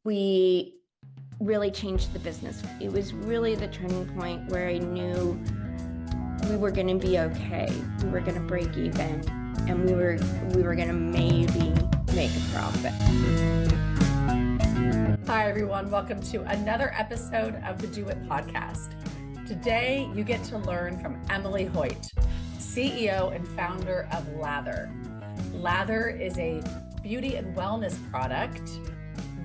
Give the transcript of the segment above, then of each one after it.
we really changed the business. It was really the turning point where I knew we were going to be okay. We were going to break even, and we were going to maybe make a profit. Hi, everyone. Welcome to another episode of the WIT podcast. Today, you get to learn from Emilie Hoyt, CEO and founder of LATHER. LATHER is a beauty and wellness product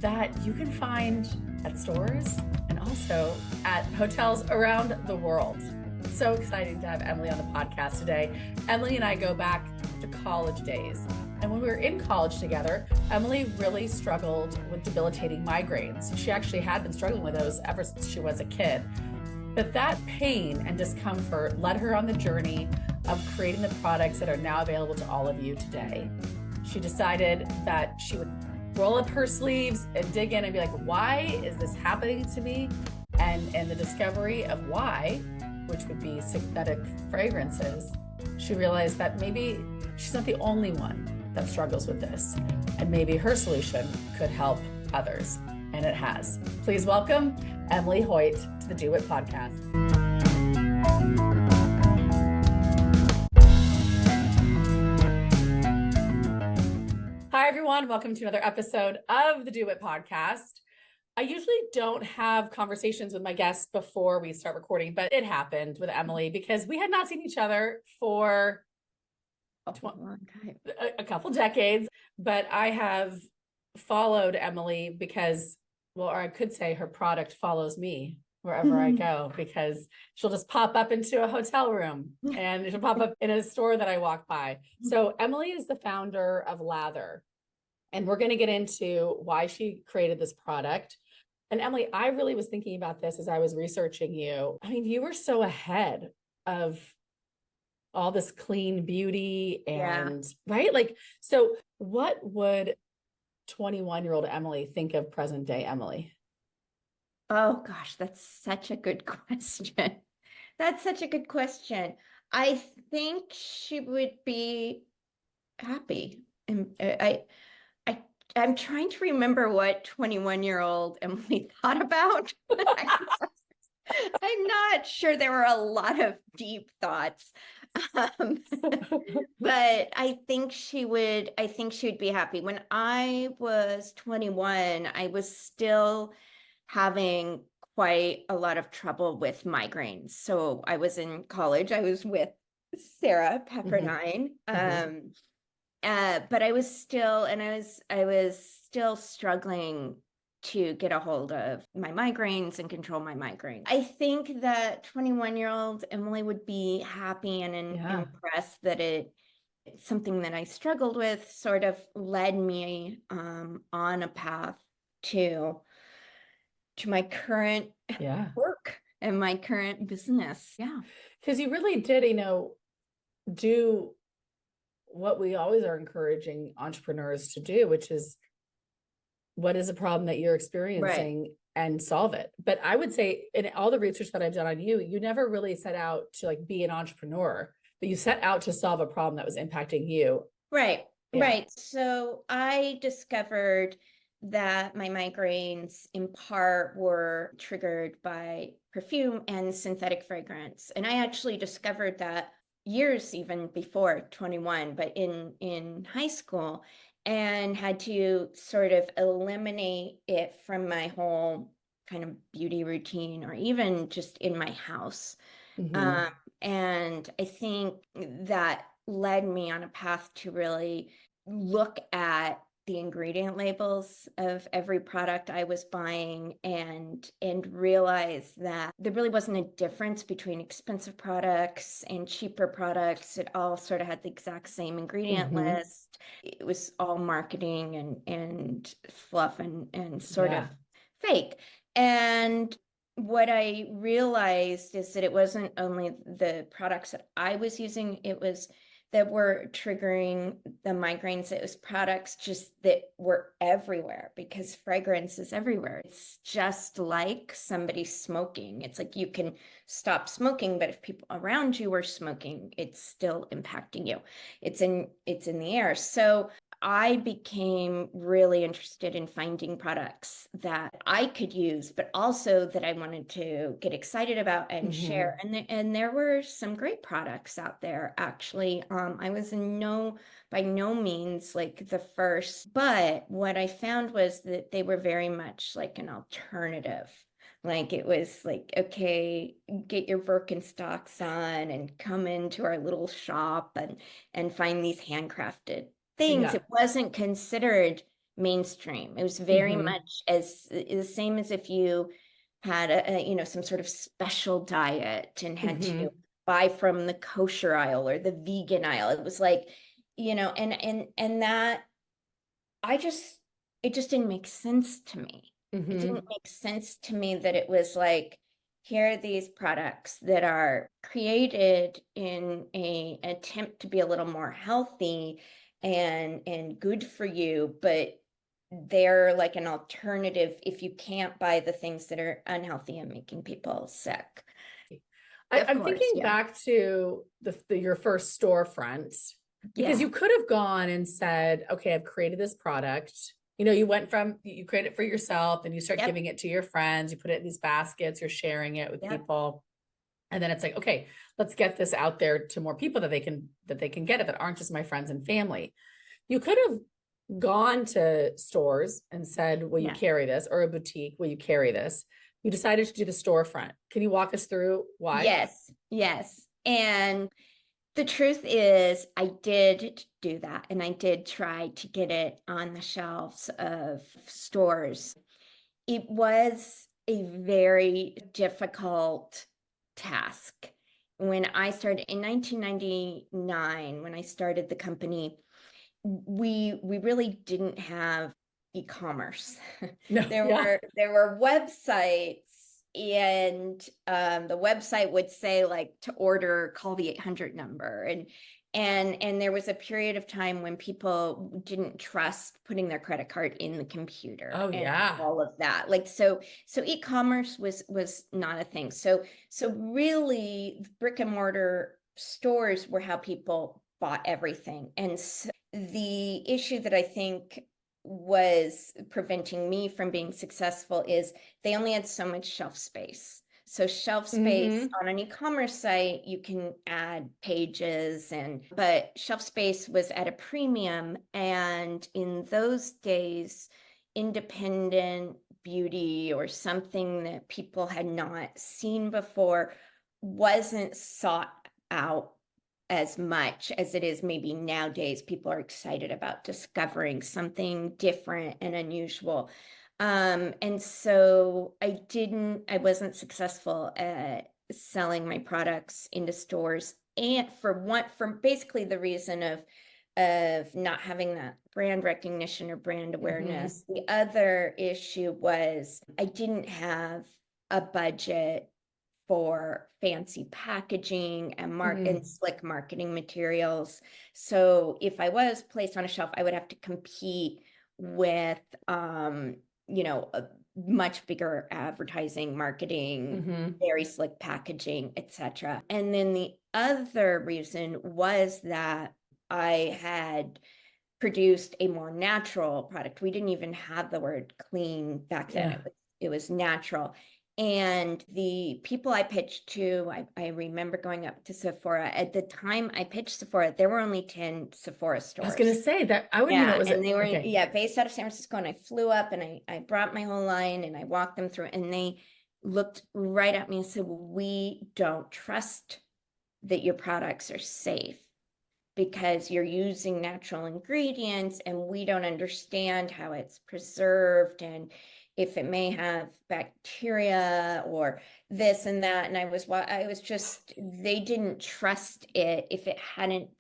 that you can find at stores and also at hotels around the world. It's so exciting to have Emilie on the podcast today. Emilie and I go back to college days. And when we were in college together, Emilie really struggled with debilitating migraines. She actually had been struggling with those ever since she was a kid. But that pain and discomfort led her on the journey of creating the products that are now available to all of you today. She decided that she would roll up her sleeves and dig in and be like, why is this happening to me? And the discovery of why, which would be synthetic fragrances, she realized that maybe she's not the only one that struggles with this. And maybe her solution could help others. And it has. Please welcome Emilie Hoyt to the WIT podcast. Hi, everyone. Welcome to another episode of the WIT podcast. I usually don't have conversations with my guests before we start recording, but it happened with Emilie because we had not seen each other for a couple decades, but I have followed Emilie because, well, or I could say her product follows me wherever I go, because she'll just pop up into a hotel room and she'll pop up in a store that I walk by. So Emilie is the founder of LATHER, and we're going to get into why she created this product. And Emilie, I really was thinking about this as I was researching you. I mean, you were so ahead of all this clean beauty and right? Like, so what would 21-year-old Emilie think of present day Emilie? Oh gosh, that's such a good question. That's such a good question. I think she would be happy. And I'm trying to remember what 21-year-old Emilie thought about. I'm not sure there were a lot of deep thoughts. But I think she would be happy. When I was 21, I was still having quite a lot of trouble with migraines. So I was in college. I was with Sarah Pepperdine. But I was still struggling to get a hold of my migraines and control my migraines. I think that 21-year-old Emilie would be happy and impressed that it's something that I struggled with sort of led me on a path to my current work and my current business. Yeah. Because you really did, do what we always are encouraging entrepreneurs to do, which is, what is a problem that you're experiencing and solve it. But I would say in all the research that I've done on you, you never really set out to like be an entrepreneur, but you set out to solve a problem that was impacting you. Right. So I discovered that my migraines in part were triggered by perfume and synthetic fragrance. And I actually discovered that years even before 21, but in high school, and had to sort of eliminate it from my whole kind of beauty routine, or even just in my house. And I think that led me on a path to really look at the ingredient labels of every product I was buying and realize that there really wasn't a difference between expensive products and cheaper products. It all sort of had the exact same ingredient list. It was all marketing and fluff and sort of fake. And what I realized is that it wasn't only the products that I was using, it was that were triggering the migraines. It was products just that were everywhere, because fragrance is everywhere. It's just like somebody smoking. It's like you can stop smoking, but if people around you are smoking, it's still impacting you. It's in the air. So I became really interested in finding products that I could use, but also that I wanted to get excited about and share. And there were some great products out there, actually. I was by no means like the first, but what I found was that they were very much like an alternative. Like it was like, okay, get your Birkenstocks on and come into our little shop and find these handcrafted things. Yeah. It wasn't considered mainstream. It was very much as the same as if you had some sort of special diet and had to buy from the kosher aisle or the vegan aisle. It was like, and that I just it just didn't make sense to me. It didn't make sense to me that it was like, here are these products that are created in a attempt to be a little more healthy and good for you, but they're like an alternative if you can't buy the things that are unhealthy and making people sick. Of I'm course, thinking yeah. back to your first storefront, because Yeah. you could have gone and said, okay, I've created this product. You went from, you create it for yourself, and you start Yep. giving it to your friends, you put it in these baskets, you're sharing it with Yep. people. And then it's like, okay, let's get this out there to more people that they can get it, that aren't just my friends and family. You could have gone to stores and said, will you Yeah. carry this? Or a boutique, will you carry this? You decided to do the storefront. Can you walk us through why? Yes. Yes. And the truth is, I did do that, and I did try to get it on the shelves of stores. It was a very difficult task. When I started in 1999, when I started the company, we really didn't have e-commerce. No, yeah. There were websites, and the website would say like to order, call the 800 number, and there was a period of time when people didn't trust putting their credit card in the computer Oh, and yeah. all of that. Like so e-commerce was not a thing. So really brick and mortar stores were how people bought everything. And so the issue that I think was preventing me from being successful is they only had so much shelf space. So shelf space on an e-commerce site, you can add pages, but shelf space was at a premium. And in those days, independent beauty or something that people had not seen before wasn't sought out as much as it is maybe nowadays. People are excited about discovering something different and unusual. And so I wasn't successful at selling my products into stores, and for basically the reason of not having that brand recognition or brand awareness. The other issue was I didn't have a budget for fancy packaging and slick marketing materials. So if I was placed on a shelf, I would have to compete with a much bigger advertising, marketing, very slick packaging, etc. And then the other reason was that I had produced a more natural product. We didn't even have the word clean back then. Yeah. It was natural. And the people I pitched to, I remember going up to Sephora. At the time I pitched Sephora, there were only 10 Sephora I was going to stores. say that I wouldn't even know Yeah, it was and they were okay. based out of San Francisco. And I flew up and I brought my whole line and I walked them through, and they looked right at me and said, well, we don't trust that your products are safe because you're using natural ingredients and we don't understand how it's preserved and if it may have bacteria or this and that. And I was just, they didn't trust it if it hadn't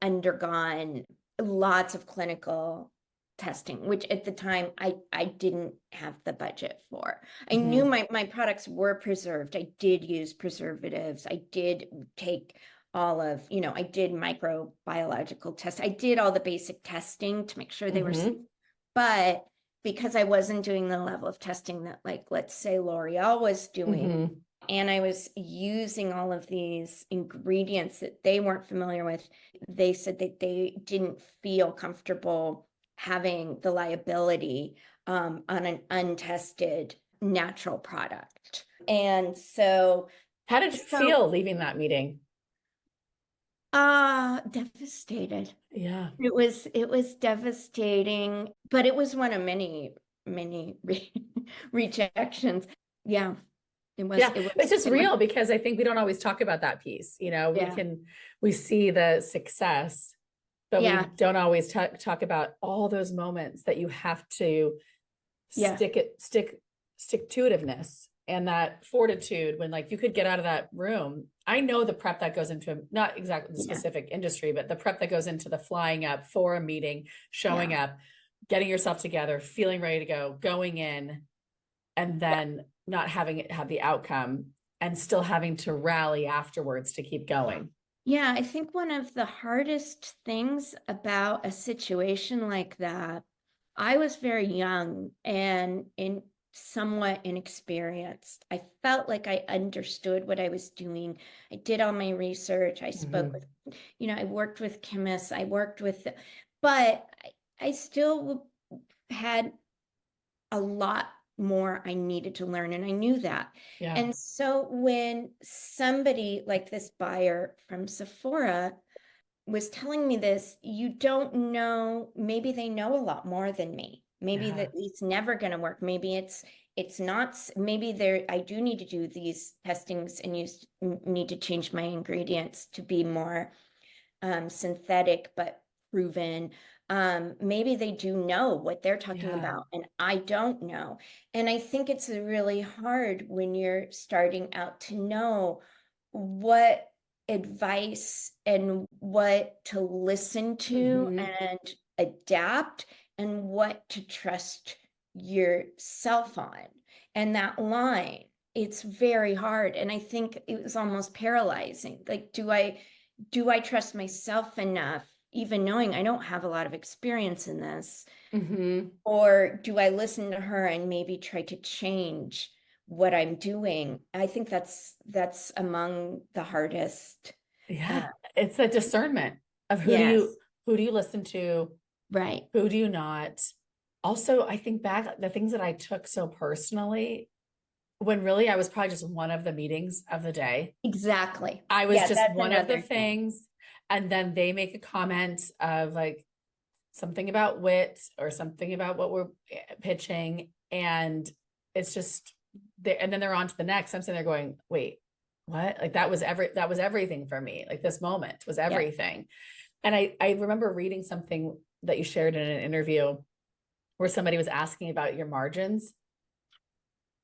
undergone lots of clinical testing, which at the time I didn't have the budget for. I knew my products were preserved. I did use preservatives. I did take I did microbiological tests. I did all the basic testing to make sure they were safe. But because I wasn't doing the level of testing that, like, let's say L'Oreal was doing, and I was using all of these ingredients that they weren't familiar with. They said that they didn't feel comfortable having the liability on an untested natural product. And so, How did you feel leaving that meeting? devastated. Yeah. It was devastating, but it was one of many, many rejections. Yeah, Yeah, it it's was, just real because I think we don't always talk about that piece. yeah, We see the success, but we yeah, don't always talk about all those moments that you have to yeah, stick to itiveness and that fortitude when like you could get out of that room. I know the prep that goes into not exactly the yeah, specific industry, but the prep that goes into the flying up for a meeting, showing yeah, up, getting yourself together, feeling ready to go, going in, and yeah. then not having it have the outcome and still having to rally afterwards to keep going. Yeah, I think one of the hardest things about a situation like that, I was very young and somewhat inexperienced. I felt like I understood what I was doing. I did all my research. I spoke Mm-hmm. with, I worked with chemists. I worked with, but I still had a lot more I needed to learn, and I knew that. Yeah. And so when somebody like this buyer from Sephora was telling me this, you don't know, maybe they know a lot more than me. Maybe Yeah. that it's never going to work. Maybe it's not, maybe there I do need to do these testings and need to change my ingredients to be more synthetic but proven. Maybe they do know what they're talking Yeah. about, and I don't know. And I think it's really hard when you're starting out to know what advice and what to listen to Mm-hmm. and adapt and what to trust yourself on. And that line, it's very hard. And I think it was almost paralyzing. Like, do I trust myself enough, even knowing I don't have a lot of experience in this? Mm-hmm. Or do I listen to her and maybe try to change what I'm doing? I think that's among the hardest. Uh, Yeah. It's a discernment of yes, who do you listen to, right. who do you not. Also, I think back the things that I took so personally when really I was probably just one of the meetings of the day. Exactly. I was Yeah, just that's one of the another thing. things. And then they make a comment of like something about WIT or something about what we're pitching. And it's just there. And then they're on to the next. I'm sitting there going, wait, what? Like that was everything for me. Like this moment was Yeah. everything. And I remember reading something that you shared in an interview where somebody was asking about your margins.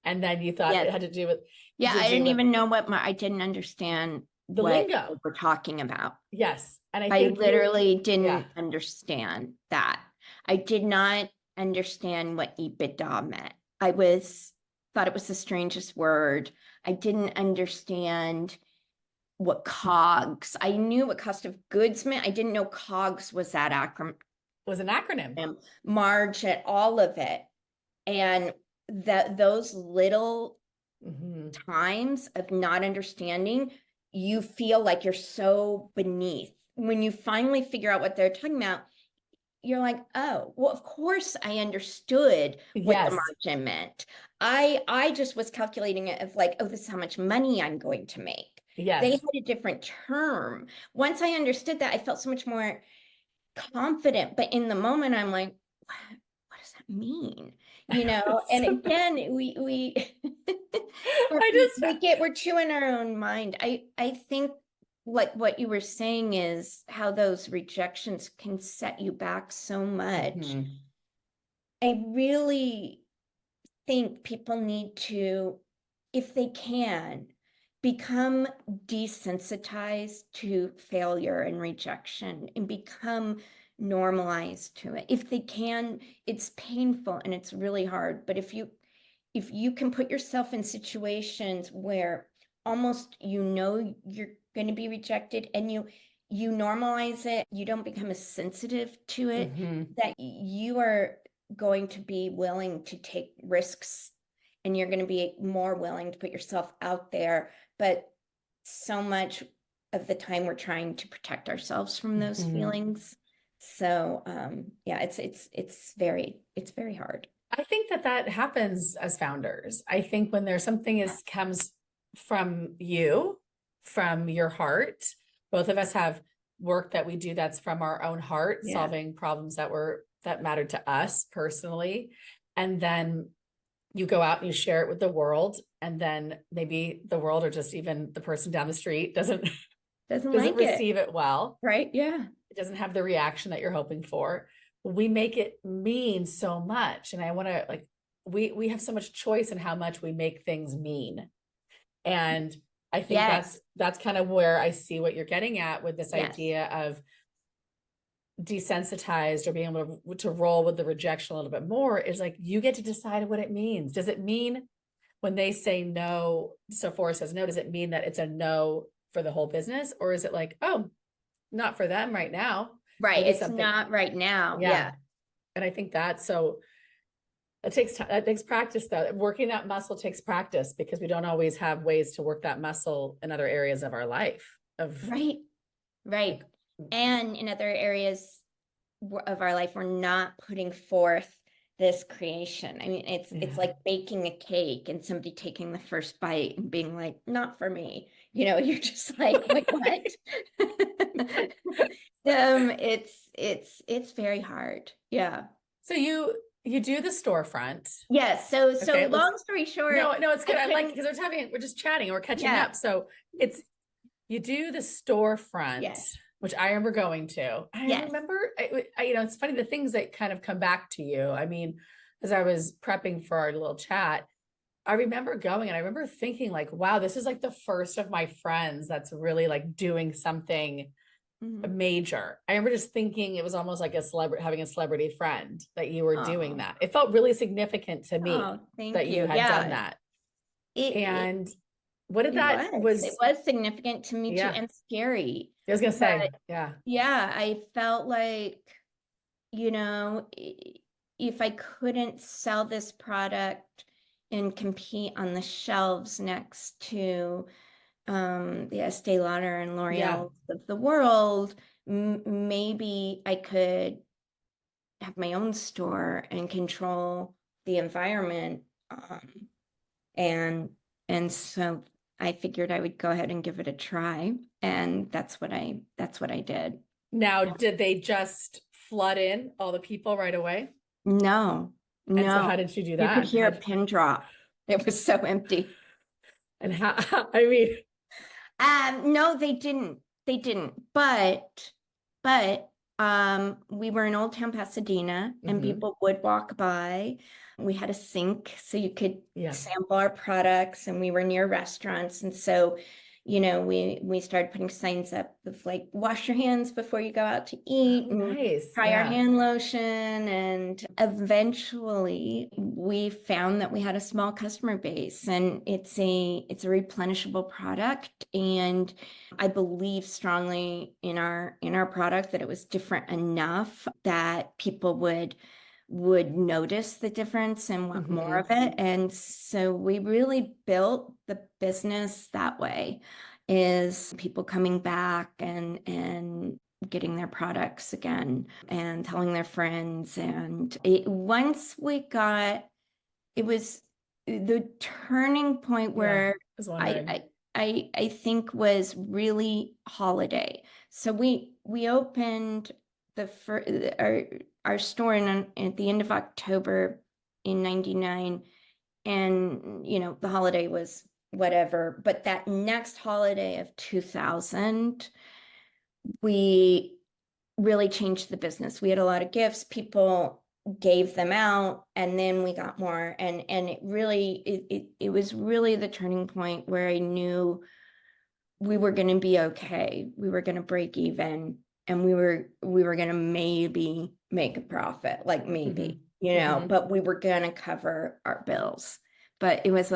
And then you thought Yes. it had to do with, Yeah, to I do didn't with even know I didn't understand the what they lingo. were talking about. Yes. And I I think you're, literally yeah. didn't understand that. I did not understand what EBITDA meant. Thought it was the strangest word. I didn't understand what COGS. I knew what cost of goods meant. I didn't know COGS was that acronym, Was an acronym. margin, all of it. And that those little Mm-hmm. times of not understanding, you feel like you're so beneath. When you finally figure out what they're talking about, you're like, oh, well, of course I understood what the Yes. margin meant. I just was calculating it of like, oh, this is how much money I'm going to make. They had Yes. a different term. Once I understood that, I felt so much more confident. But in the moment, I'm like, what does that mean? And again, we I just, we're too in our own mind. I think like what you were saying is how those rejections can set you back so much. mhm. I really think people need to, if they can, become desensitized to failure and rejection and become normalized to it. If they can, it's painful and it's really hard. But if you can put yourself in situations where almost you're going to be rejected and you normalize it, you don't become as sensitive to it, Mhm. that you are going to be willing to take risks and you're going to be more willing to put yourself out there. But so much of the time we're trying to protect ourselves from those feelings. So yeah, it's very hard. I think that happens as founders. I think when there's something comes from you, from your heart, both of us have work that we do that's from our own heart, solving problems that mattered to us personally. And then you go out and you share it with the world, and then maybe the world, or just even the person down the street doesn't like receive it well. Right. Yeah. It doesn't have the reaction that you're hoping for. We make it mean so much. And I want to, like, we have so much choice in how much we make things mean. And I think that's kind of where I see what you're getting at with this idea of desensitized, or being able to roll with the rejection a little bit more, is like, you get to decide what it means. Does it mean when they say no, Sephora says no, does it mean that it's a no for the whole business? Or is it like, oh, not for them right now? Right. Maybe it's not right now. Yeah. And I think so it takes time. That takes practice, though. Working that muscle takes practice, because we don't always have ways to work that muscle in other areas of our life. Right. And in other areas of our life, we're not putting forth this creation. I mean, it's like baking a cake and somebody taking the first bite and being like, not for me. You're just like what? It's very hard. Yeah. So you do the storefront. Yes. So long story short. No, it's good. I like, because we're just chatting and we're catching up. So you do the storefront, which I remember going to. I remember, it's funny, the things that kind of come back to you. I mean, as I was prepping for our little chat, I remember going, and I remember thinking like, wow, this is like the first of my friends that's really like doing something major. I remember just thinking it was almost like having a celebrity friend, that you were doing that. It felt really significant to me that you had done that. What did that was? It was significant to me too, and scary. I was gonna say, I felt like, if I couldn't sell this product and compete on the shelves next to the Estee Lauder and L'Oreal of the world, maybe I could have my own store and control the environment. And so I figured I would go ahead and give it a try, and that's what I did. Now, did they just flood in all the people right away? No. And so how did you do that? You could hear a pin drop. It was so empty. And how, I mean, no, they didn't. But we were in Old Town Pasadena, and people would walk by. We had a sink so you could sample our products, and we were near restaurants. And so, we started putting signs up of like, wash your hands before you go out to eat, and try our hand lotion. And eventually we found that we had a small customer base, and it's a replenishable product. And I believe strongly in our product, that it was different enough that people would notice the difference and want more of it. And so we really built the business that way, is people coming back and getting their products again and telling their friends. And once we got, it was the turning point where I think was really holiday. So we opened our store at the end of October in 99, and the holiday was whatever, but that next holiday of 2000, we really changed the business. We had a lot of gifts, people gave them out, and then we got more, and it was really the turning point where I knew we were going to be okay. We were going to break even, and we were going to maybe make a profit, like maybe, but we were going to cover our bills. But it was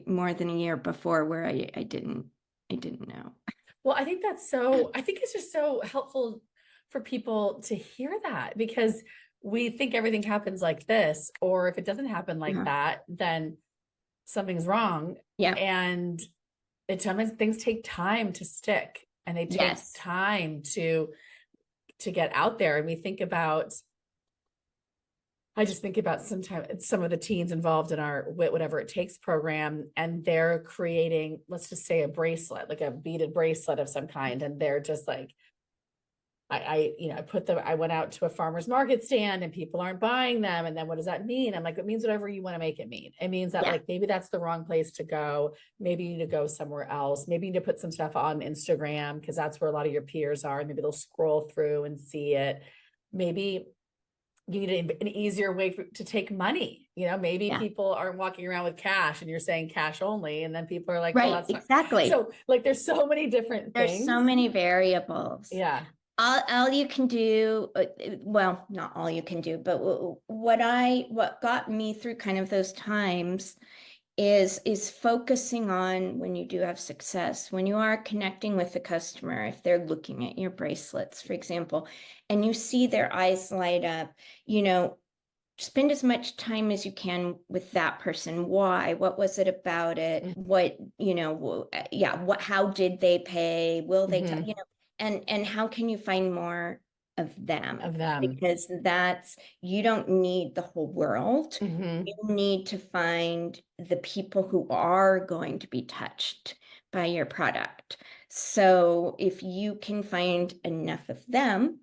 more than a year before where I didn't know. Well, I think it's just so helpful for people to hear that, because we think everything happens like this, or if it doesn't happen like Uh-huh. that, then something's wrong. Yeah. And it sometimes things take time to stick, and they take Yes. time to get out there. And we think about, I just think about sometimes some of the teens involved in our WIT Whatever It Takes program, and they're creating, let's just say, a bracelet, like a beaded bracelet of some kind. And they're just like, I went out to a farmer's market stand and people aren't buying them. And then what does that mean? I'm like, it means whatever you want to make it mean. It means that Yeah. like, maybe that's the wrong place to go. Maybe you need to go somewhere else. Maybe you need to put some stuff on Instagram because that's where a lot of your peers are. Maybe they'll scroll through and see it. Maybe you need an easier way to take money. Maybe Yeah. people aren't walking around with cash and you're saying cash only. And then people are like, well, Right. that's not. Exactly. So like, there's so many different There's things. so many variables. Yeah. All you can do, well, not all you can do, but what got me through kind of those times is focusing on when you do have success, when you are connecting with the customer, if they're looking at your bracelets, for example, and you see their eyes light up, spend as much time as you can with that person. Why? What was it about it? What, how did they pay? Will they, and how can you find more of them? Because you don't need the whole world. You need to find the people who are going to be touched by your product. So if you can find enough of them,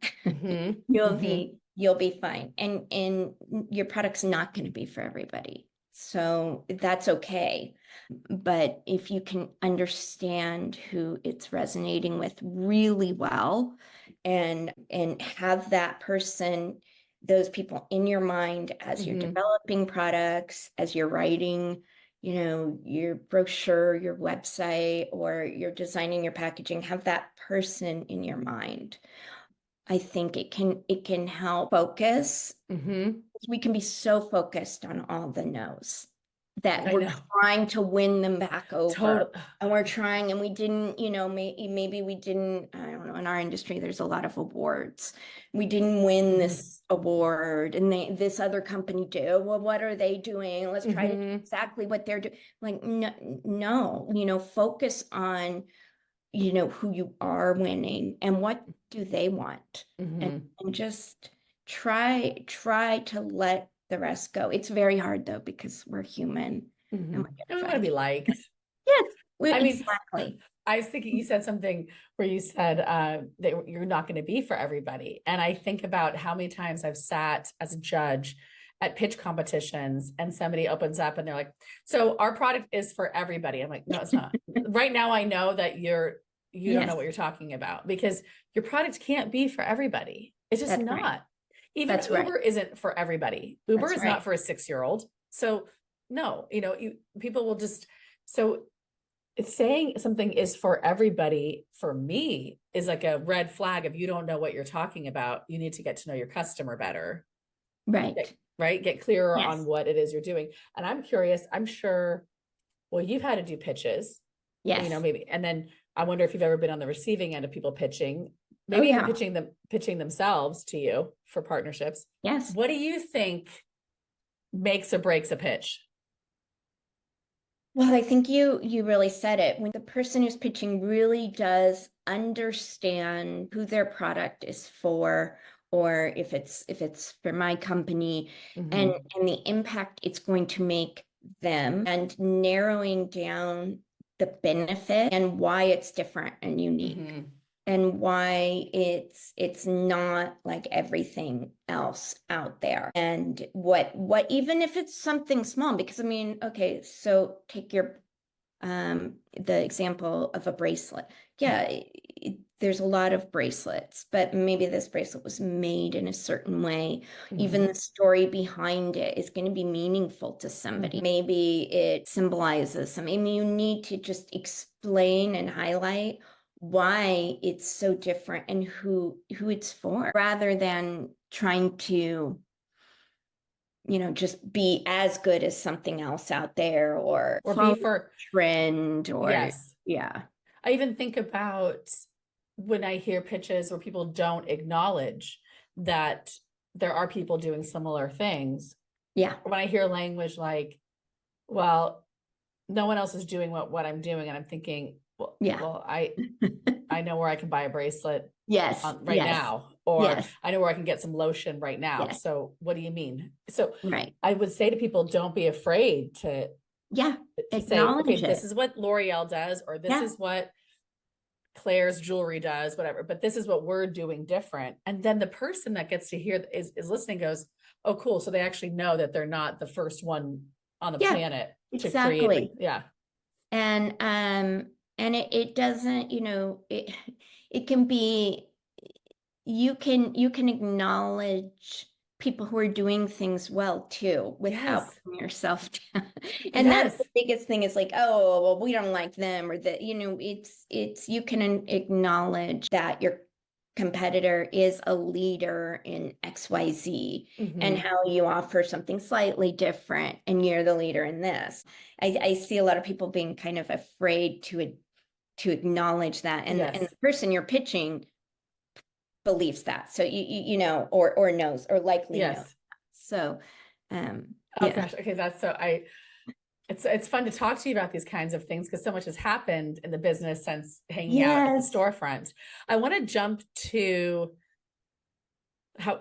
you'll be fine. And your product's not going to be for everybody. So that's okay. But if you can understand who it's resonating with really well and have that person, those people in your mind as you're developing products, as you're writing, your brochure, your website, or you're designing your packaging, have that person in your mind. I think it can help focus. We can be so focused on all the no's that we're trying to win them back over. And we're trying, and we didn't, maybe we didn't, I don't know, in our industry, there's a lot of awards. We didn't win this award, and this other company did. Well, what are they doing? Let's try to do exactly what they're doing. Like, no, focus on who you are winning and what do they want, and just try to let the rest go. It's very hard though, because we're human and we want to be liked. Yes, exactly. I was thinking, you said something where you said that you're not going to be for everybody. And I think about how many times I've sat as a judge at pitch competitions and somebody opens up and they're like, so our product is for everybody. I'm like, no, it's not. Right now, I know that you don't know what you're talking about, because your product can't be for everybody. It's just not. Right. Even Uber isn't for everybody. Uber is not for a 6-year-old. So no, people will just, so it's saying something is for everybody, for me, is like a red flag. If you don't know what you're talking about, you need to get to know your customer better. Right. Get clearer on what it is you're doing. And I'm curious, I'm sure, well, you've had to do pitches. Yes. Maybe. And then I wonder if you've ever been on the receiving end of people pitching, maybe even pitching themselves to you for partnerships. Yes. What do you think makes or breaks a pitch? Well, I think you really said it. When the person who's pitching really does understand who their product is for, or if it's for my company, and the impact it's going to make them, and narrowing down the benefit and why it's different and unique. And why it's not like everything else out there. And what even if it's something small, because I mean, okay, so take your the example of a bracelet. Yeah, there's a lot of bracelets, but maybe this bracelet was made in a certain way. Even the story behind it is going to be meaningful to somebody. Maybe it symbolizes something. I mean, you need to just explain and highlight why it's so different and who it's for, rather than trying to just be as good as something else out there, or be for trend, or I even think about when I hear pitches where people don't acknowledge that there are people doing similar things. Yeah. When I hear language like, well, no one else is doing what I'm doing, and I'm thinking, Yeah. well, I know where I can buy a bracelet Yes. right Yes. now, or Yes. I know where I can get some lotion right now. Yes. So what do you mean? So Right. I would say to people, don't be afraid Yeah. to say, Acknowledge okay, this it. is what L'Oreal does, or this Yeah. is what Claire's jewelry does, whatever, but this is what we're doing different. And then the person that gets to hear is listening goes, oh, cool. So they actually know that they're not the first one on the Yeah. planet to create Exactly. yeah. And it doesn't, it can be, you can acknowledge people who are doing things well too without Yes. putting yourself down. And that's the Yes. biggest thing is like, oh, well, we don't like them, or that, it's you can acknowledge that your competitor is a leader in XYZ and Mm-hmm. how you offer something slightly different and you're the leader in this. I see a lot of people being kind of afraid to acknowledge that, and the Yes. person you're pitching believes that, so or knows or likely knows. Yes. So Oh yeah. gosh. Okay. That's so I it's fun to talk to you about these kinds of things because so much has happened in the business since hanging out at the Yes. storefront. I want to jump to how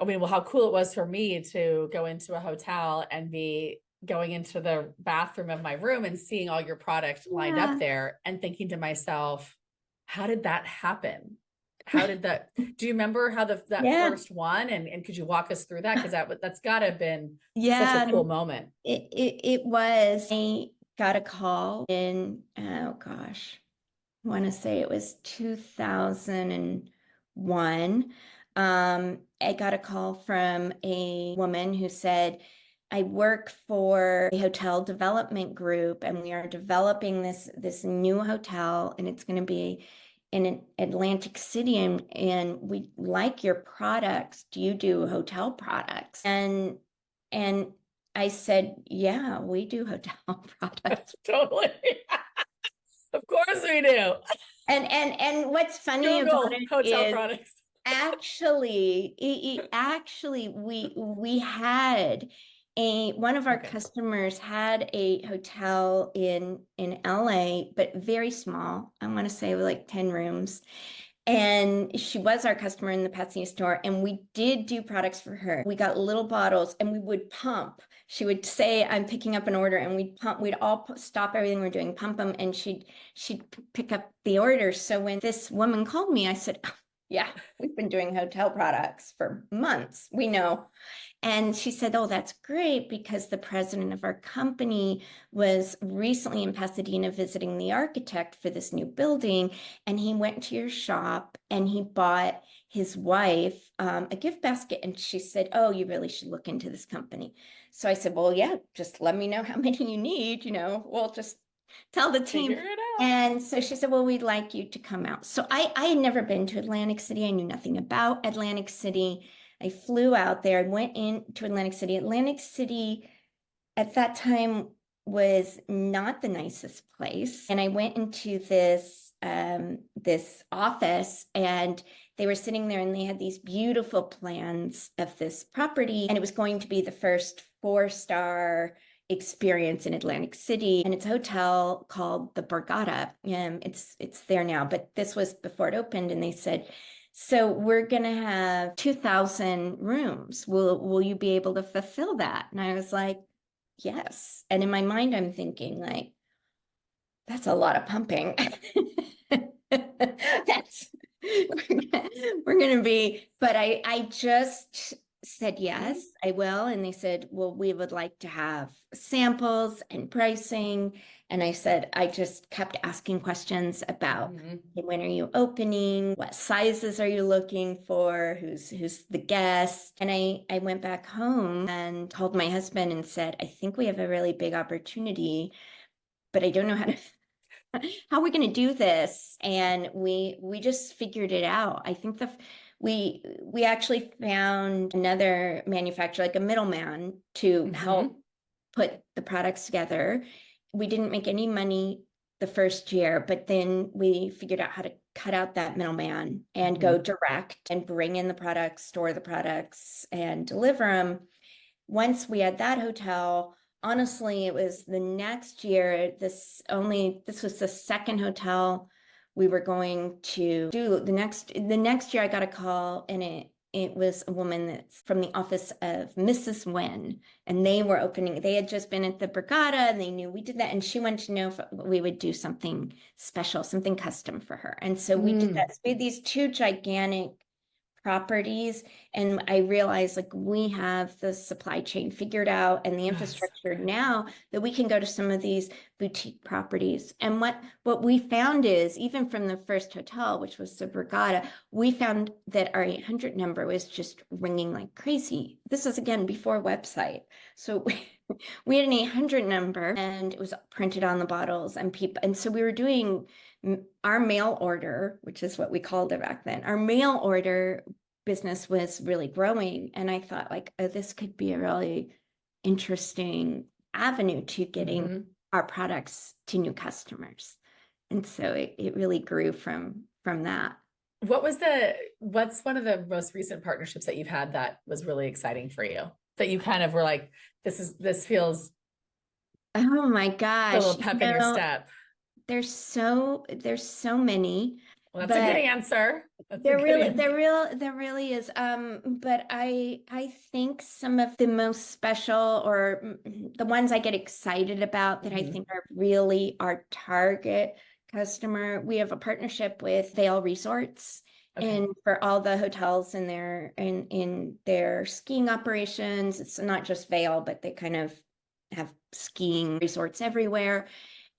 cool it was for me to go into a hotel and be going into the bathroom of my room and seeing all your product lined up Yeah. there and thinking to myself, how did that happen? How did that, do you remember how that Yeah. first one, and could you walk us through that? Because that's gotta have been such a Yeah. cool moment. It was, I got a call in, oh gosh, I want to say it was 2001. I got a call from a woman who said, I work for a hotel development group and we are developing this new hotel, and it's going to be in an Atlantic City, and we like your products. Do you do hotel products? And I said, yeah, we do hotel products. Totally. Of course we do. And what's funny about Google it hotel is products. actually we had one of our Okay. customers had a hotel in LA, but very small. I want to say like 10 rooms. And she was our customer in the Patsy store, and we did do products for her. We got little bottles and we would pump. She would say, I'm picking up an order, and we'd pump, we'd all stop everything we're doing, pump them, and she'd pick up the orders. So when this woman called me, I said, oh, yeah, we've been doing hotel products for months. We know. And she said, oh, that's great, because the president of our company was recently in Pasadena visiting the architect for this new building. And he went to your shop and he bought his wife a gift basket. And she said, oh, you really should look into this company. So I said, well, yeah, just let me know how many you need. We'll just tell the team. Figure it out. And so she said, well, we'd like you to come out. So I had never been to Atlantic City. I knew nothing about Atlantic City. I flew out there. I went into Atlantic City. Atlantic City at that time was not the nicest place. And I went into this office, and they were sitting there and they had these beautiful plans of this property. And it was going to be the first 4-star experience in Atlantic City. And it's a hotel called the Borgata. It's there now, but this was before it opened. And they said, so we're going to have 2,000 rooms. Will you be able to fulfill that? And I was like, yes. And in my mind, I'm thinking like, that's a lot of pumping. That's we're gonna be, but I just said yes, I will. And they said, well, we would like to have samples and pricing. And I said, I just kept asking questions about when are you opening? What sizes are you looking for? Who's the guest? And I went back home and called my husband and said, I think we have a really big opportunity, but I don't know how are we going to do this? And we just figured it out. I think we actually found another manufacturer, like a middleman, to help put the products together. We didn't make any money the first year, but then we figured out how to cut out that middleman and go direct and bring in the products, store the products, and deliver them. Once we had that hotel, honestly, it was the next year, this was the second hotel we were going to do. The next year I got a call, and it was a woman that's from the office of Mrs. Wen, and they had just been at the Brigada, and they knew we did that, and she wanted to know if we would do something special, something custom for her. And so we did that. So we had these two gigantic properties, and I realized, like, we have the supply chain figured out and the infrastructure now that we can go to some of these boutique properties. And what we found is, even from the first hotel, which was the Brigada, we found that our 800 number was just ringing like crazy. This is, again, before website. So we had an 800 number, and it was printed on the bottles, and so we were doing our mail order, which is what we called it back then. Our mail order business was really growing, and I thought, like, oh, this could be a really interesting avenue to getting our products to new customers. And so it really grew from that. What's one of the most recent partnerships that you've had that was really exciting for you, that you kind of were like, this feels, oh my gosh, a little pep in your step? There's so many. Well, that's a good answer. There really is. But I think some of the most special, or the ones I get excited about, that I think are really our target customer. We have a partnership with Vail Resorts, and for all the hotels in their skiing operations. It's not just Vail, but they kind of have skiing resorts everywhere.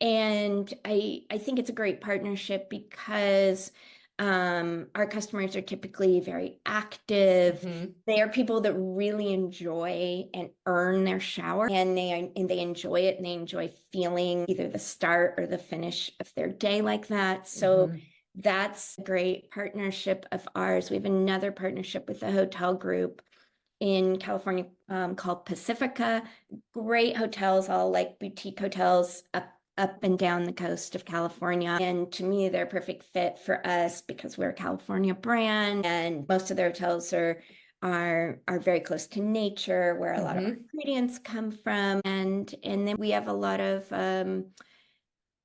And I think it's a great partnership because our customers are typically very active. They are people that really enjoy and earn their shower, and they enjoy it, and they enjoy feeling either the start or the finish of their day like that. So that's a great partnership of ours. We have another partnership with a hotel group in California called Pacifica. Great hotels, all like boutique hotels up and down the coast of California. And to me, they're a perfect fit for us because we're a California brand, and most of their hotels are very close to nature, where a lot of our ingredients come from. And then we have a lot of a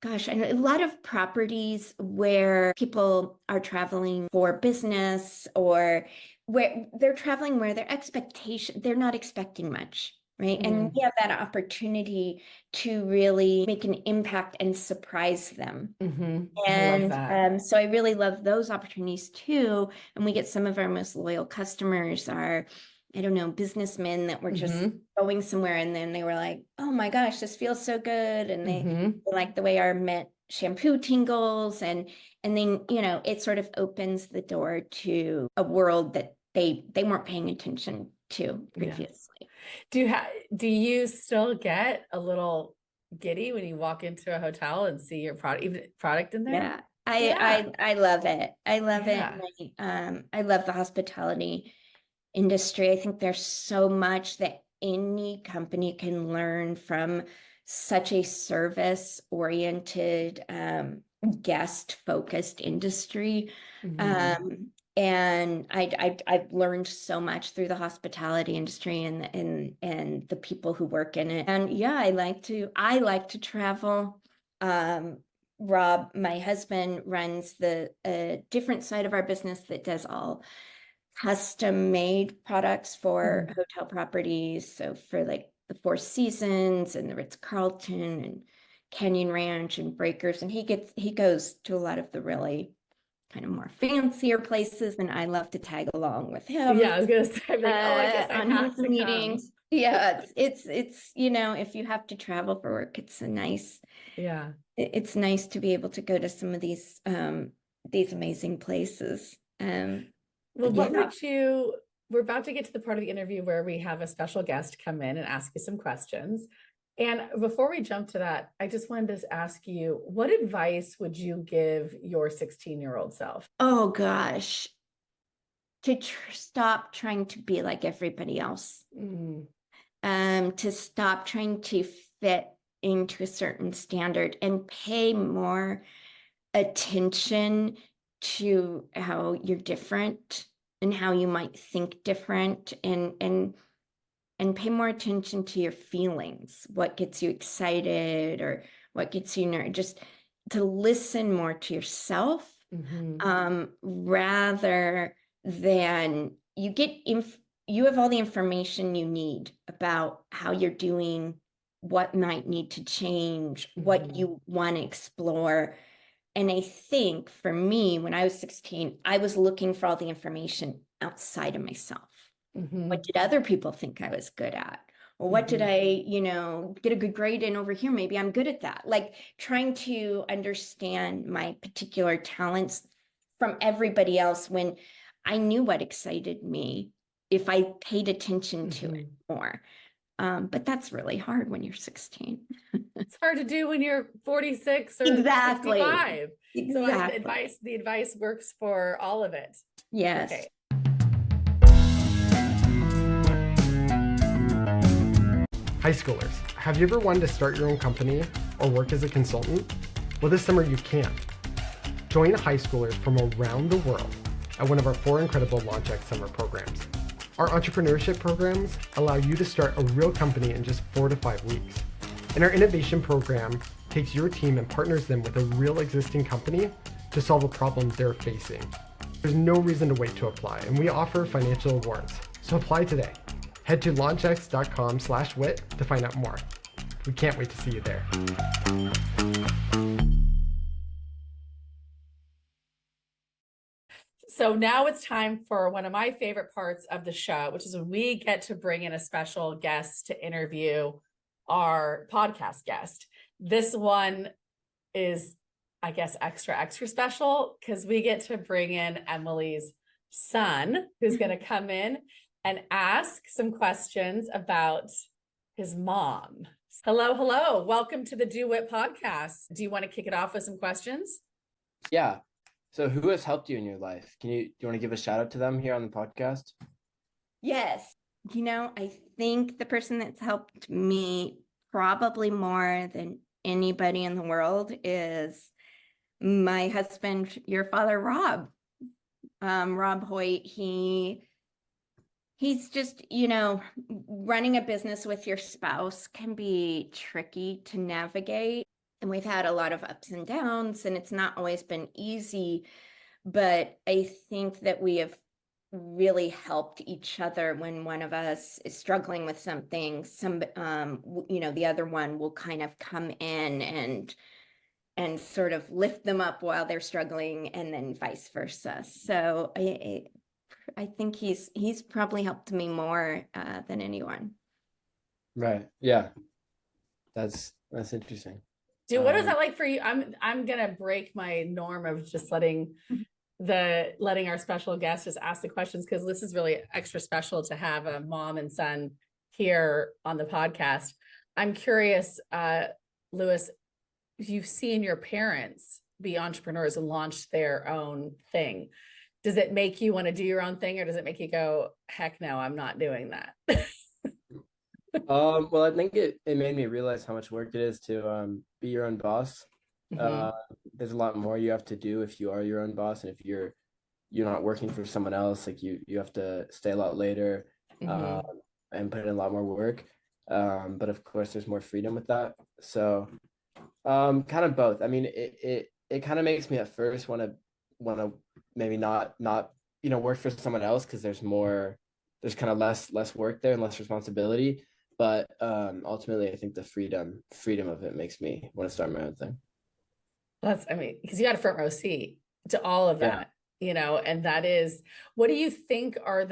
lot of properties where people are traveling for business, or where they're traveling where they're not expecting much. Right. And we have that opportunity to really make an impact and surprise them. And so I really love those opportunities too. And we get some of our most loyal customers are, I don't know, businessmen that were just going somewhere, and then they were like, oh my gosh, this feels so good. And they like the way our mint shampoo tingles. And then, it sort of opens the door to a world that they weren't paying attention to previously. Do you still get a little giddy when you walk into a hotel and see your product in there? Yeah, I love it. I love it. I love the hospitality industry. I think there's so much that any company can learn from such a service-oriented, guest-focused industry. And I've learned so much through the hospitality industry and the people who work in it. And yeah, I like to travel. Rob, my husband, runs the different side of our business that does all custom-made products for hotel properties. So for like the Four Seasons and the Ritz-Carlton and Canyon Ranch and Breakers, and he goes to a lot of the really kind of more fancier places, and I love to tag along with him. Yeah, I was gonna say, like, I guess I on have his to meetings. Come. Yeah, it's if you have to travel for work, it's nice to be able to go to some of these amazing places. Well, we're about to get to the part of the interview where we have a special guest come in and ask you some questions. And before we jump to that, I just wanted to ask you, what advice would you give your 16-year-old self? Oh gosh, to stop trying to be like everybody else. To stop trying to fit into a certain standard and pay more attention to how you're different and how you might think different, and pay more attention to your feelings, what gets you excited or what gets you nervous, just to listen more to yourself, rather than you have all the information you need about how you're doing, what might need to change, what you want to explore. And I think for me, when I was 16, I was looking for all the information outside of myself. What did other people think I was good at? Or what did I, get a good grade in over here? Maybe I'm good at that. Like trying to understand my particular talents from everybody else, when I knew what excited me if I paid attention to it more. But that's really hard when you're 16. It's hard to do when you're 46 or Exactly. 65. Exactly. So the advice works for all of it. Yes. Okay. High schoolers, have you ever wanted to start your own company or work as a consultant? Well, this summer you can. Join high schoolers from around the world at one of our 4 incredible LaunchX summer programs. Our entrepreneurship programs allow you to start a real company in just 4 to 5 weeks. And our innovation program takes your team and partners them with a real existing company to solve a problem they're facing. There's no reason to wait to apply, and we offer financial awards. So apply today. Head to launchx.com/wit to find out more. We can't wait to see you there. So now it's time for one of my favorite parts of the show, which is when we get to bring in a special guest to interview our podcast guest. This one is, I guess, extra special because we get to bring in Emilie's son, who's going to come in and ask some questions about his mom. Hello. Welcome to the Do WIT podcast. Do you want to kick it off with some questions? Yeah. So who has helped you in your life? Do you want to give a shout out to them here on the podcast? Yes. I think the person that's helped me probably more than anybody in the world is my husband, your father, Rob. Rob Hoyt. He's just, running a business with your spouse can be tricky to navigate. And we've had a lot of ups and downs, and it's not always been easy. But I think that we have really helped each other when one of us is struggling with something. The other one will kind of come in and sort of lift them up while they're struggling, and then vice versa. So I think he's probably helped me more than anyone. Right. Yeah. That's interesting. Dude, what is that like for you? I'm gonna break my norm of just letting our special guest just ask the questions, because this is really extra special to have a mom and son here on the podcast. I'm curious, Louis, you've seen your parents be entrepreneurs and launch their own thing. Does it make you want to do your own thing, or does it make you go, heck no, I'm not doing that? Well, I think it made me realize how much work it is to be your own boss. There's a lot more you have to do if you are your own boss, and if you're not working for someone else, like you have to stay a lot later and put in a lot more work. But of course there's more freedom with that. So kind of both. I mean, it kind of makes me at first want to maybe not work for someone else, because there's kind of less work there and less responsibility. But ultimately, I think the freedom of it makes me want to start my own thing. Because you got a front row seat to all of that, and that is, what do you think are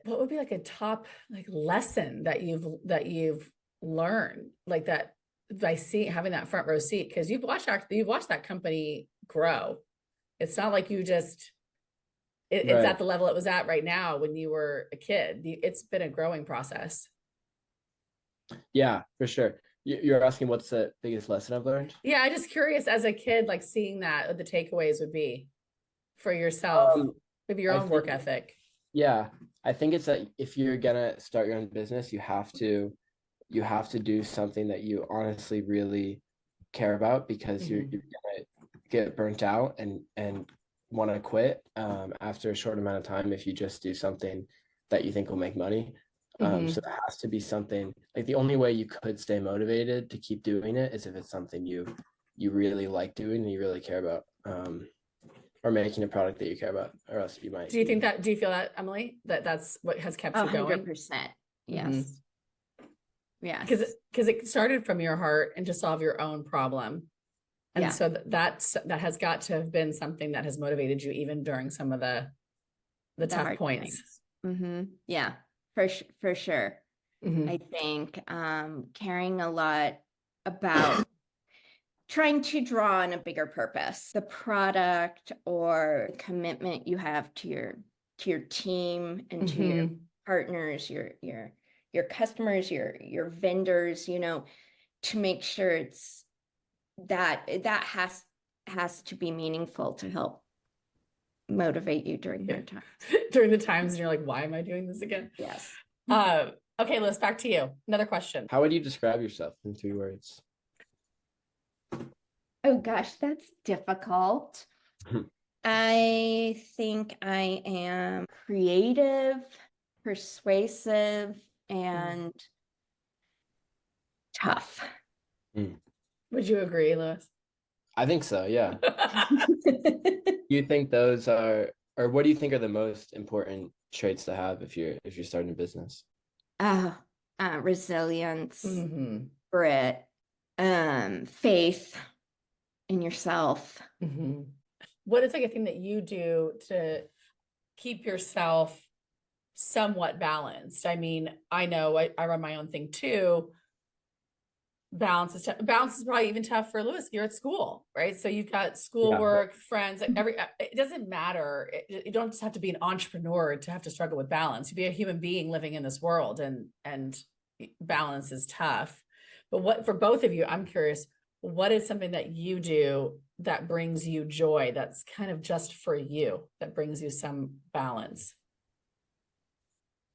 what would be like a top lesson that you've learned, like that, by having that front row seat? Because you've watched that company grow. It's not like you just, it's Right. at the level it was at right now when you were a kid. It's been a growing process. Yeah, for sure. You're asking what's the biggest lesson I've learned? Yeah, I'm just curious, as a kid, like seeing that, what the takeaways would be for yourself, maybe your own work ethic. Yeah, I think it's that if you're gonna start your own business, you have to do something that you honestly really care about, because you're gonna get burnt out and want to quit after a short amount of time if you just do something that you think will make money. So it has to be something like the only way you could stay motivated to keep doing it is if it's something you really like doing and you really care about, or making a product that you care about, or else you might. Do you feel that, Emilie, that that's what has kept you going? 100%. Yes. Yes. Because it started from your heart and to solve your own problem. And so that has got to have been something that has motivated you even during some of the tough points. Yeah, for sure. I think caring a lot about trying to draw on a bigger purpose, the product or commitment you have to your team and to your partners, your customers, your vendors, you know, to make sure it's that has to be meaningful to help motivate you during hard times. During the times and you're like, why am I doing this again? Yes. Okay, Liz, back to you. Another question. How would you describe yourself in 3 words? Oh gosh, that's difficult. I think I am creative, persuasive, and tough. Would you agree, Lewis? I think so, yeah. Do you think those are, or what do you think are the most important traits to have if you're starting a business? Resilience, grit, faith in yourself. What is like a thing that you do to keep yourself somewhat balanced? I mean, I know I run my own thing too. Balance is probably even tough for Lewis. You're at school, right? So you've got schoolwork, friends, it doesn't matter. You don't just have to be an entrepreneur to have to struggle with balance. You be a human being living in this world, and balance is tough. But what, for both of you, I'm curious, what is something that you do that brings you joy, that's kind of just for you, that brings you some balance?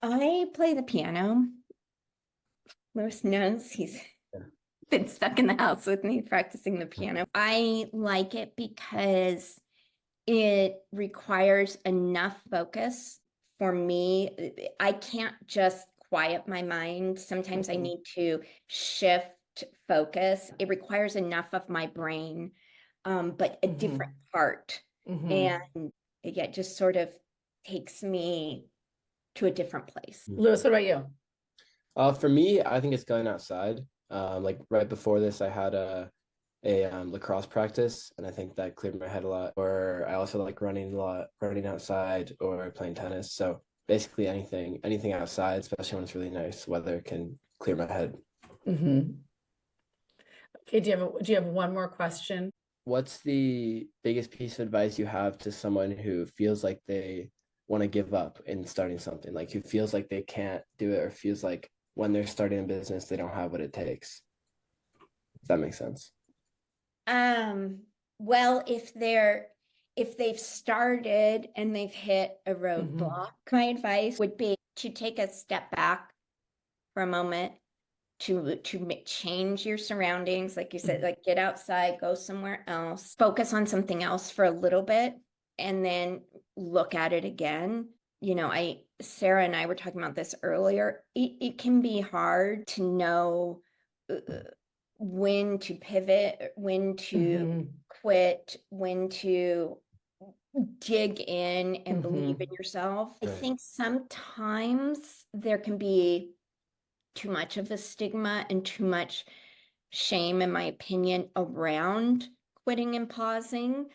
I play the piano. Lewis knows he's been stuck in the house with me practicing the piano. I like it because it requires enough focus for me. I can't just quiet my mind. Sometimes I need to shift focus. It requires enough of my brain, but a different part. And it just sort of takes me to a different place. Lewis, what about you? For me, I think it's going outside. Like right before this, I had a lacrosse practice, and I think that cleared my head a lot. Or I also like running a lot, running outside or playing tennis. So basically anything outside, especially when it's really nice weather, can clear my head. Okay, do you have one more question? What's the biggest piece of advice you have to someone who feels like they want to give up in starting something, like who feels like they can't do it, or feels like when they're starting a business, they don't have what it takes? Does that make sense? Well, if they've started and they've hit a roadblock, my advice would be to take a step back for a moment, to change your surroundings. Like you said, like get outside, go somewhere else, focus on something else for a little bit, and then look at it again. You know, Sarah and I were talking about this earlier. It can be hard to know when to pivot, when to quit, when to dig in and believe in yourself. I think sometimes there can be too much of a stigma and too much shame, in my opinion, around quitting and pausing.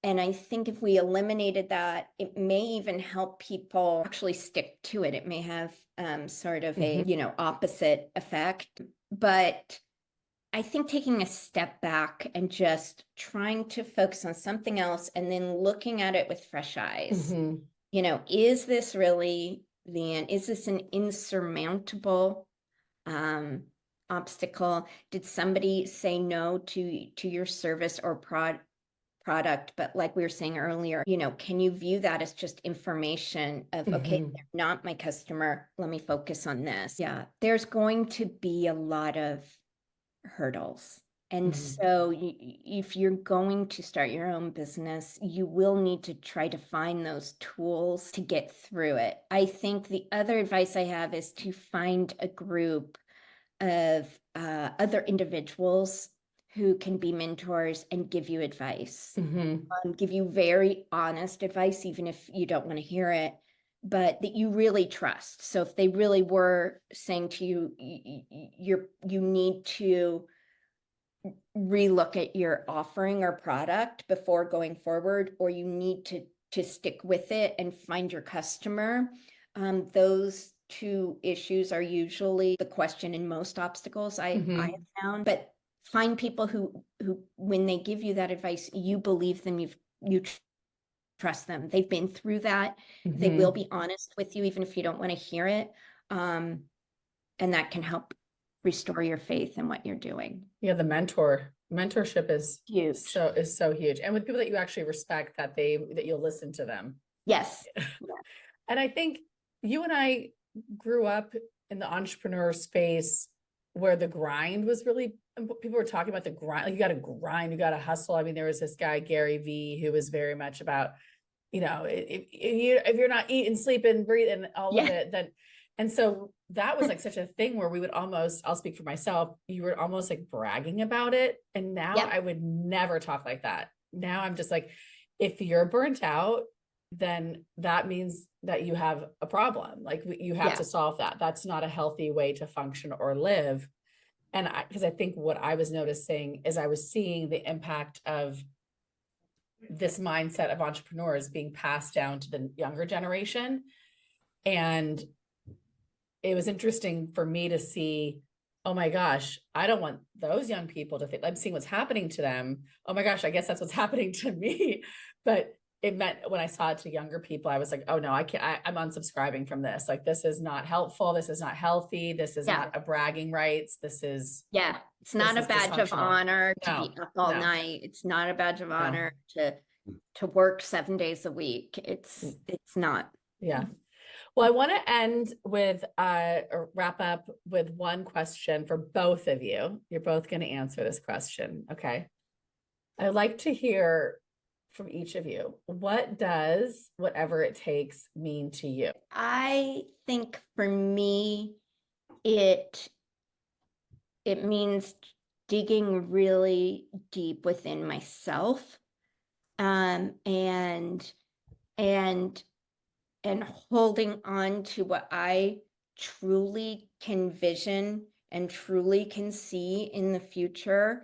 And I think if we eliminated that, it may even help people actually stick to it. It may have sort of a, opposite effect. But I think taking a step back and just trying to focus on something else and then looking at it with fresh eyes. Is this really the end? Is this an insurmountable obstacle? Did somebody say no to your service or product? But like we were saying earlier, can you view that as just information of, okay, they're not my customer, let me focus on this. Yeah, there's going to be a lot of hurdles And so if you're going to start your own business, you will need to try to find those tools to get through it. I think the other advice I have is to find a group of other individuals who can be mentors and give you advice, give you very honest advice, even if you don't want to hear it, but that you really trust. So if they really were saying to you, you need to relook at your offering or product before going forward, or you need to stick with it and find your customer, those two issues are usually the question in most obstacles I have found. But find people who when they give you that advice, you believe them, you trust them. They've been through that. They will be honest with you, even if you don't want to hear it. And that can help restore your faith in what you're doing. Yeah, the mentorship is huge. So huge. And with people that you actually respect, that you'll listen to them. Yes. And I think you and I grew up in the entrepreneur space where the grind was really, people were talking about the grind, like you got to grind, you got to hustle. I mean, there was this guy, Gary V, who was very much about, if you're not eating, sleeping, breathing, all of it, then, and so that was like such a thing where we would almost, I'll speak for myself, you were almost like bragging about it. And now I would never talk like that. Now I'm just like, if you're burnt out, then that means that you have a problem. Like you have to solve that. That's not a healthy way to function or live. And because I think what I was noticing is I was seeing the impact of this mindset of entrepreneurs being passed down to the younger generation. And it was interesting for me to see, oh my gosh, I don't want those young people to think, I'm seeing what's happening to them. Oh my gosh, I guess that's what's happening to me. But it meant when I saw it to younger people, I was like, oh no, I can't, I'm unsubscribing from this. Like, this is not helpful. This is not healthy. This is not a bragging rights. This is, it's not a badge of honor to be up all night. It's not a badge of honor to work 7 days a week. It's not. Yeah. Well, I want to end with, or wrap up with one question for both of you. You're both going to answer this question. Okay. I'd like to hear from each of you. What does whatever it takes mean to you? I think for me, it means digging really deep within myself, and holding on to what I truly can vision and truly can see in the future.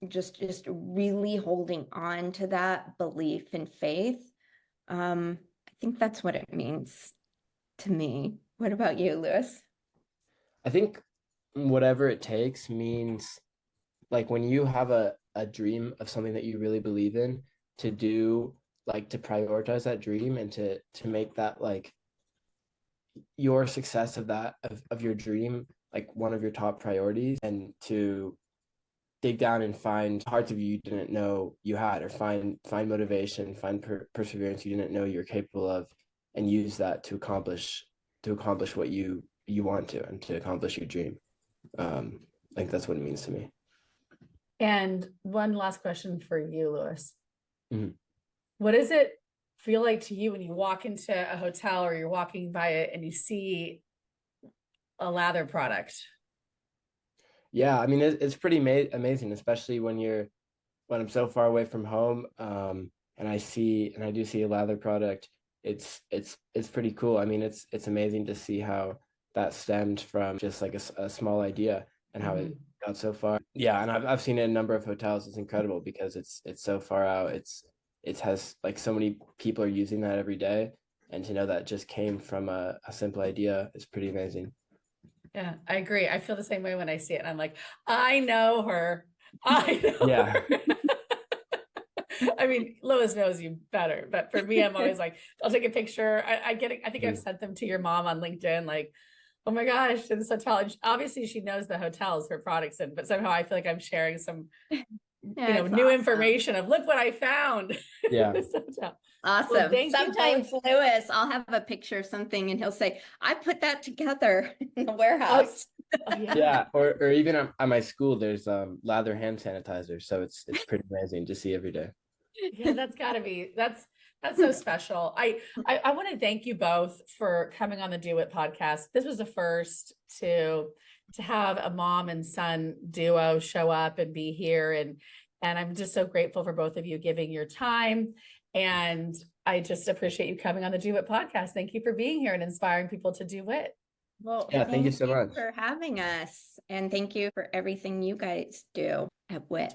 Just really holding on to that belief and faith. I think that's what it means to me. What about you, Lewis? I think whatever it takes means, like, when you have a dream of something that you really believe in, to do, like, to prioritize that dream and to make that, like, your success of that, of your dream, like one of your top priorities, and to dig down and find parts of you didn't know you had, or find motivation, find perseverance you didn't know you're capable of, and use that to accomplish what you want to, and to accomplish your dream. I think that's what it means to me. And one last question for you, Lewis. What does it feel like to you when you walk into a hotel or you're walking by it and you see a lather product? Yeah, I mean, it's pretty amazing, especially when I'm so far away from home, and I do see a lather product. It's pretty cool. I mean, it's amazing to see how that stemmed from just like a small idea, and how it got so far. Yeah, and I've seen it in a number of hotels. It's incredible because it's so far out. It has, like, so many people are using that every day, and to know that just came from a simple idea is pretty amazing. Yeah, I agree. I feel the same way when I see it. And I'm like, I know her. I know her. I mean, Lois knows you better, but for me, I'm always like, I'll take a picture. I think I've sent them to your mom on LinkedIn, like, oh my gosh, this hotel. Obviously she knows the hotels her products in, but somehow I feel like I'm sharing some new information of, look what I found. Yeah. Awesome. Well, sometimes Lewis, I'll have a picture of something and he'll say, I put that together in the warehouse. Oh, yeah. Yeah, or even at my school, there's lather hand sanitizer, so it's pretty amazing to see every day. Yeah, that's got to be that's so special. I want to thank you both for coming on the Do It podcast. This was the first to have a mom and son duo show up and be here, and I'm just so grateful for both of you giving your time, and I just appreciate you coming on the Do It podcast. Thank you for being here and inspiring people to do it. Well, Yeah, thank you so much. for having us. And thank you for everything you guys do at WIT.